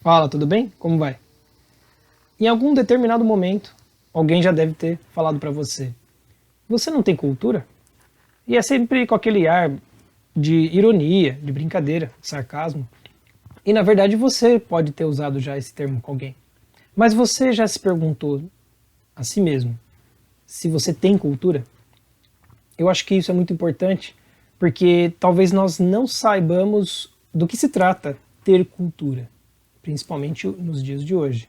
Fala, tudo bem? Como vai? Em algum determinado momento, alguém já deve ter falado para você: você não tem cultura? E é sempre com aquele ar de ironia, de brincadeira, sarcasmo. E na verdade você pode ter usado já esse termo com alguém. Mas você já se perguntou a si mesmo se você tem cultura? Eu acho que isso é muito importante, porque talvez nós não saibamos do que se trata ter cultura, principalmente nos dias de hoje.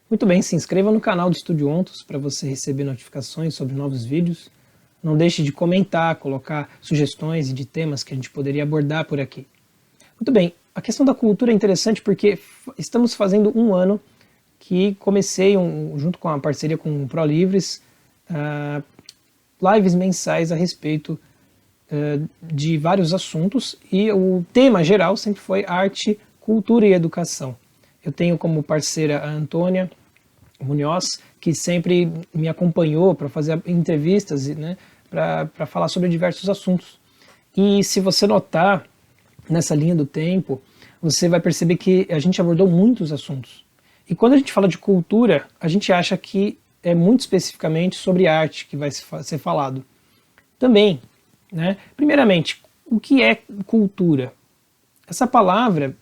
Muito bem, se inscreva no canal do Estúdio Ontos para você receber notificações sobre novos vídeos. Não deixe de comentar, colocar sugestões de temas que a gente poderia abordar por aqui. Muito bem, a questão da cultura é interessante porque estamos fazendo um ano que comecei, junto com a parceria com o ProLivres, lives mensais a respeito de vários assuntos, e o tema geral sempre foi arte, cultura e educação. Eu tenho como parceira a Antônia Munhoz, que sempre me acompanhou para fazer entrevistas, né, para falar sobre diversos assuntos. E se você notar nessa linha do tempo, você vai perceber que a gente abordou muitos assuntos. E quando a gente fala de cultura, a gente acha que é muito especificamente sobre arte que vai ser falado. Também, né? Primeiramente, o que é cultura? Essa palavra,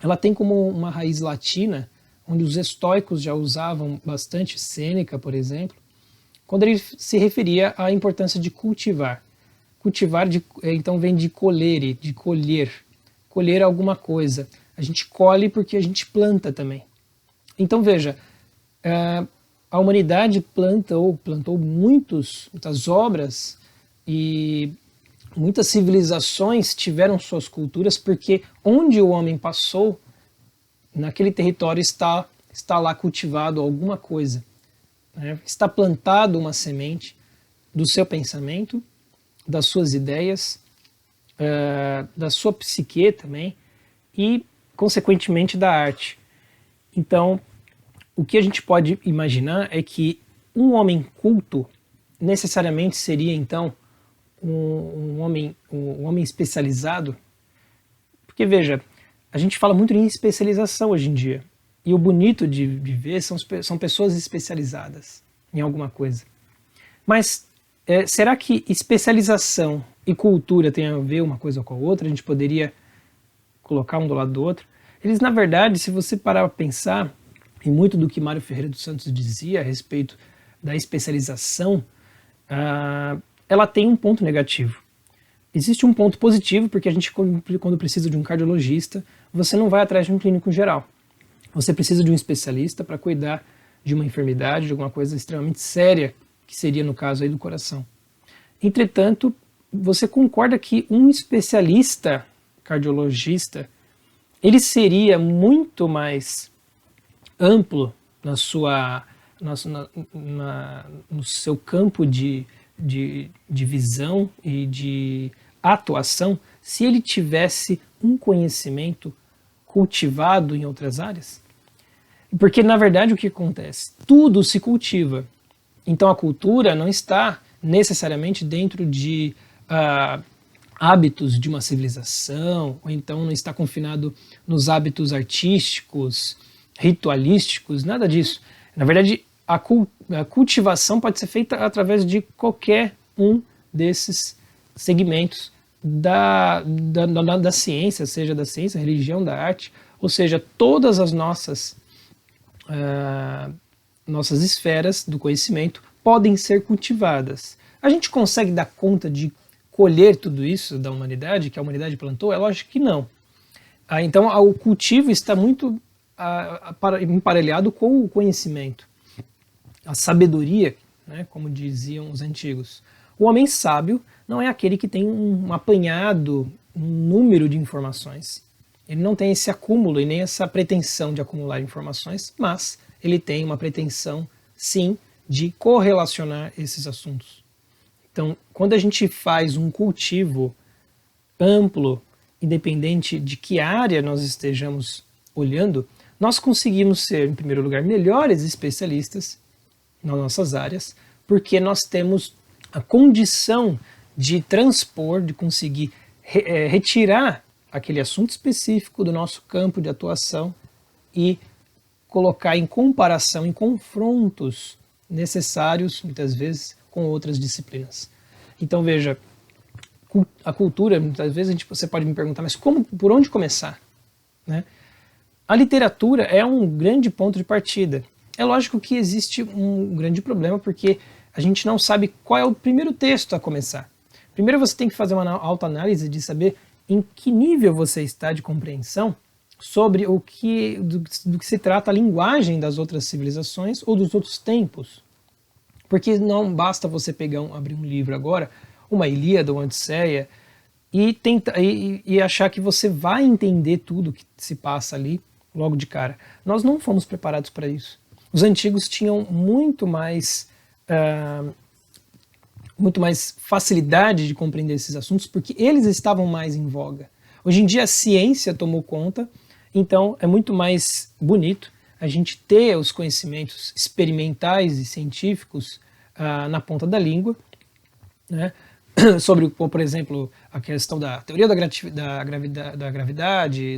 ela tem como uma raiz latina, onde os estoicos já usavam bastante, Sêneca, por exemplo, quando ele se referia à importância de cultivar. Cultivar, então, vem de colere, de colher. Colher alguma coisa. A gente colhe porque a gente planta também. Então, veja, a humanidade plantou muitas obras, e muitas civilizações tiveram suas culturas porque onde o homem passou, naquele território está lá cultivado alguma coisa, né? Está plantado uma semente do seu pensamento, das suas ideias, da sua psique também, e consequentemente da arte. Então, o que a gente pode imaginar é que um homem culto necessariamente seria então um homem especializado, porque veja, a gente fala muito em especialização hoje em dia, e o bonito de viver são pessoas especializadas em alguma coisa. Mas será que especialização e cultura tem a ver uma coisa com a outra? A gente poderia colocar um do lado do outro? Eles, na verdade, se você parar para pensar em muito do que Mário Ferreira dos Santos dizia a respeito da especialização, ela tem um ponto negativo. Existe um ponto positivo, porque a gente, quando precisa de um cardiologista, você não vai atrás de um clínico geral. Você precisa de um especialista para cuidar de uma enfermidade, de alguma coisa extremamente séria, que seria no caso aí do coração. Entretanto, você concorda que um especialista cardiologista, ele seria muito mais amplo no seu campo de visão e de atuação se ele tivesse um conhecimento cultivado em outras áreas? Porque, na verdade, o que acontece? Tudo se cultiva. Então a cultura não está necessariamente dentro de hábitos de uma civilização, ou então não está confinado nos hábitos artísticos, ritualísticos, nada disso. Na verdade, a cultivação pode ser feita através de qualquer um desses segmentos da ciência, seja da ciência, religião, da arte, ou seja, todas as nossas esferas do conhecimento podem ser cultivadas. A gente consegue dar conta de colher tudo isso da humanidade, que a humanidade plantou? É lógico que não. Então o cultivo está muito emparelhado com o conhecimento. A sabedoria, né, como diziam os antigos. O homem sábio não é aquele que tem um apanhado, um número de informações. Ele não tem esse acúmulo e nem essa pretensão de acumular informações, mas ele tem uma pretensão, sim, de correlacionar esses assuntos. Então, quando a gente faz um cultivo amplo, independente de que área nós estejamos olhando, nós conseguimos ser, em primeiro lugar, melhores especialistas, nas nossas áreas, porque nós temos a condição de transpor, de conseguir retirar aquele assunto específico do nosso campo de atuação e colocar em comparação, em confrontos necessários, muitas vezes, com outras disciplinas. Então veja, a cultura, muitas vezes você pode me perguntar, mas por onde começar? Né? A literatura é um grande ponto de partida. É lógico que existe um grande problema, porque a gente não sabe qual é o primeiro texto a começar. Primeiro você tem que fazer uma autoanálise de saber em que nível você está de compreensão sobre do que se trata a linguagem das outras civilizações ou dos outros tempos. Porque não basta você abrir um livro agora, uma Ilíada, uma Odisseia, e achar que você vai entender tudo que se passa ali logo de cara. Nós não fomos preparados para isso. Os antigos tinham muito mais facilidade de compreender esses assuntos porque eles estavam mais em voga. Hoje em dia a ciência tomou conta, então é muito mais bonito a gente ter os conhecimentos experimentais e científicos na ponta da língua, né? Sobre, por exemplo, a questão da teoria da gravidade,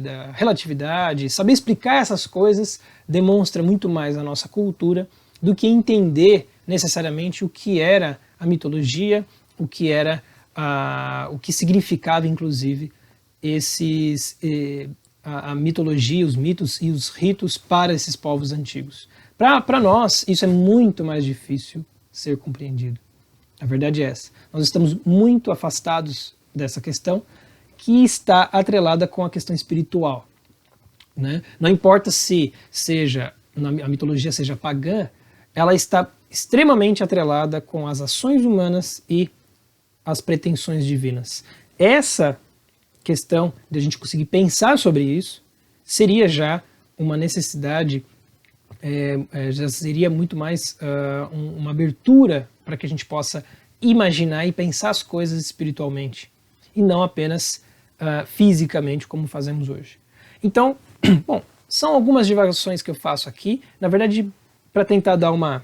da relatividade. Saber explicar essas coisas demonstra muito mais a nossa cultura do que entender necessariamente o que era a mitologia, o que significava, inclusive, a mitologia, os mitos e os ritos para esses povos antigos. Para nós, isso é muito mais difícil ser compreendido. A verdade é essa. Nós estamos muito afastados dessa questão que está atrelada com a questão espiritual. Né? Não importa se a mitologia seja pagã, ela está extremamente atrelada com as ações humanas e as pretensões divinas. Essa questão de a gente conseguir pensar sobre isso seria já uma necessidade, já seria muito mais uma abertura para que a gente possa imaginar e pensar as coisas espiritualmente e não apenas fisicamente como fazemos hoje. Então, bom, são algumas divagações que eu faço aqui, na verdade para tentar dar uma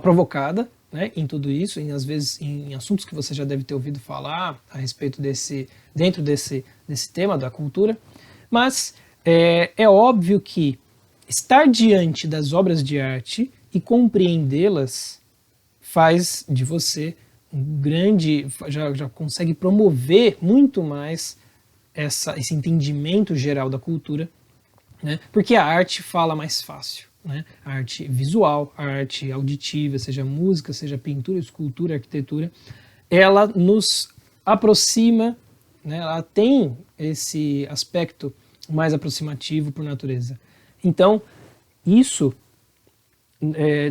provocada, né, em tudo isso, às vezes em assuntos que você já deve ter ouvido falar a respeito dentro desse tema da cultura, mas é óbvio que estar diante das obras de arte e compreendê-las faz de você já consegue promover muito mais esse entendimento geral da cultura, né, porque a arte fala mais fácil. Né? A arte visual, a arte auditiva, seja música, seja pintura, escultura, arquitetura, ela nos aproxima, né? Ela tem esse aspecto mais aproximativo por natureza. Então, isso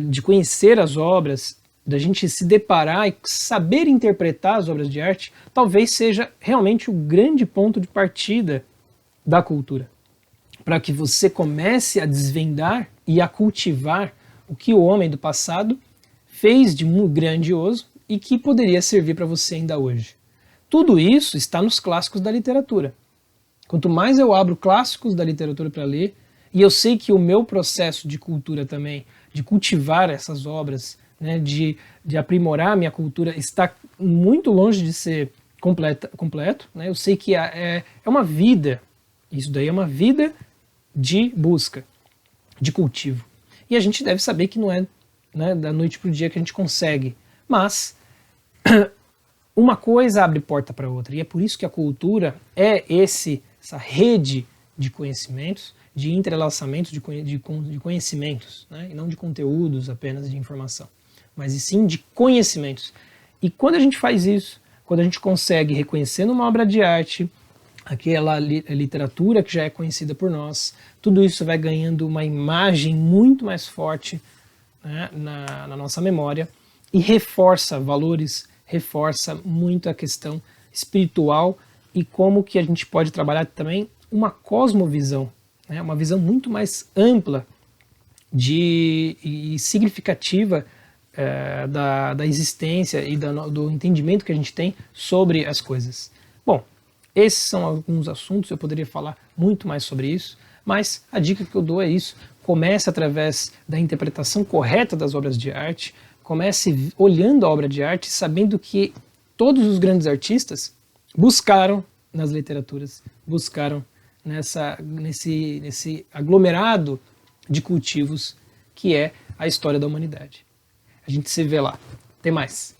de conhecer as obras, da gente se deparar e saber interpretar as obras de arte, talvez seja realmente o grande ponto de partida da cultura, para que você comece a desvendar e a cultivar o que o homem do passado fez de muito grandioso e que poderia servir para você ainda hoje. Tudo isso está nos clássicos da literatura. Quanto mais eu abro clássicos da literatura para ler, e eu sei que o meu processo de cultura também, de cultivar essas obras, né, de aprimorar a minha cultura, está muito longe de ser completo. Né? Eu sei que é uma vida, isso daí é uma vida de busca, de cultivo. E a gente deve saber que não é, né, da noite para o dia que a gente consegue, mas uma coisa abre porta para outra, e é por isso que a cultura é essa rede de conhecimentos, de entrelaçamentos de conhecimentos, né, e não de conteúdos apenas de informação, mas e sim de conhecimentos. E quando a gente faz isso, quando a gente consegue reconhecer numa obra de arte aquela literatura que já é conhecida por nós, tudo isso vai ganhando uma imagem muito mais forte, né, na nossa memória e reforça valores, reforça muito a questão espiritual e como que a gente pode trabalhar também uma cosmovisão, né, uma visão muito mais ampla e significativa da existência e do entendimento que a gente tem sobre as coisas. Bom, esses são alguns assuntos, eu poderia falar muito mais sobre isso, Mas a dica que eu dou é isso: comece através da interpretação correta das obras de arte, comece olhando a obra de arte, sabendo que todos os grandes artistas buscaram nas literaturas, buscaram nesse aglomerado de cultivos que é a história da humanidade. A gente se vê lá. Até mais!